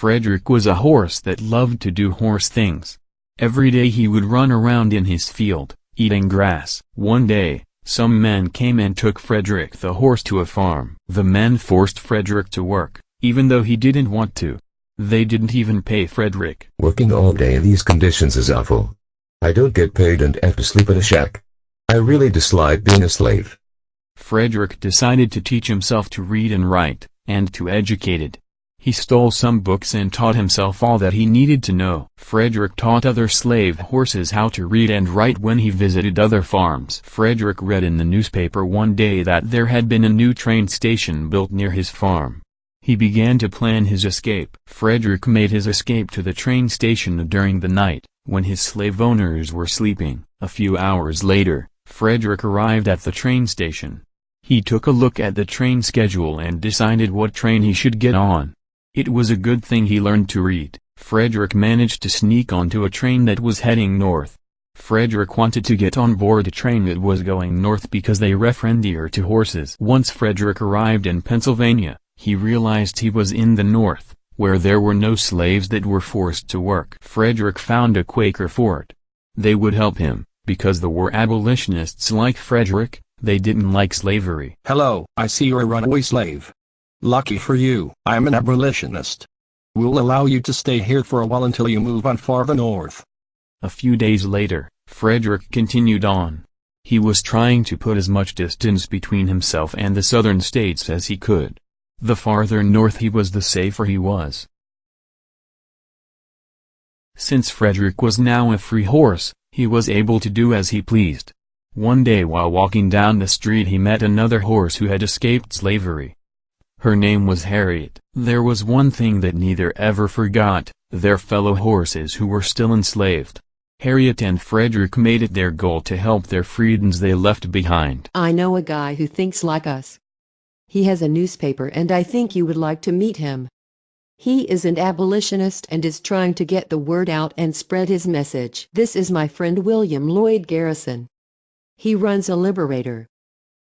Frederick was a horse that loved to do horse things. Every day he would run around in his field, eating grass. One day, some men came and took Frederick the horse to a farm. The men forced Frederick to work, even though he didn't want to. They didn't even pay Frederick. Working all day in these conditions is awful. I don't get paid and have to sleep in a shack. I really dislike being a slave. Frederick decided to teach himself to read and write, and to educate it. He stole some books and taught himself all that he needed to know. Frederick taught other slave horses how to read and write when he visited other farms. Frederick read in the newspaper one day that there had been a new train station built near his farm. He began to plan his escape. Frederick made his escape to the train station during the night, when his slave owners were sleeping. A few hours later, Frederick arrived at the train station. He took a look at the train schedule and decided what train he should get on. It was a good thing he learned to read. Frederick managed to sneak onto a train that was heading north. Frederick wanted to get on board a train that was going north because they were friendlier to horses. Once Frederick arrived in Pennsylvania, he realized he was in the north, where there were no slaves that were forced to work. Frederick found a Quaker fort. They would help him, because they were abolitionists like Frederick. They didn't like slavery. Hello, I see you're a runaway slave. Lucky for you, I'm an abolitionist. We'll allow you to stay here for a while until you move on farther north. A few days later, Frederick continued on. He was trying to put as much distance between himself and the southern states as he could. The farther north he was, the safer he was. Since Frederick was now a free horse, he was able to do as he pleased. One day while walking down the street he met another horse who had escaped slavery. Her name was Harriet. There was one thing that neither ever forgot, their fellow horses who were still enslaved. Harriet and Frederick made it their goal to help their freedmen they left behind. I know a guy who thinks like us. He has a newspaper and I think you would like to meet him. He is an abolitionist and is trying to get the word out and spread his message. This is my friend William Lloyd Garrison. He runs a Liberator.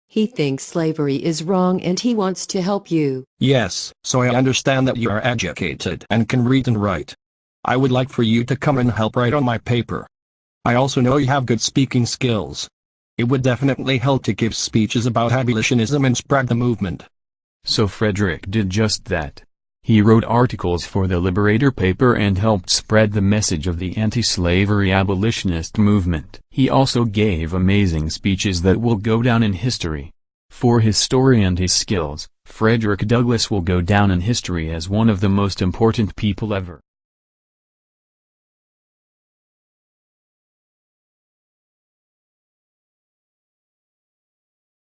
He thinks slavery is wrong and he wants to help you. Yes, so I understand that you are educated and can read and write. I would like for you to come and help write on my paper. I also know you have good speaking skills. It would definitely help to give speeches about abolitionism and spread the movement. So Frederick did just that. He wrote articles for the Liberator paper and helped spread the message of the anti-slavery abolitionist movement. He also gave amazing speeches that will go down in history. For his story and his skills, Frederick Douglass will go down in history as one of the most important people ever.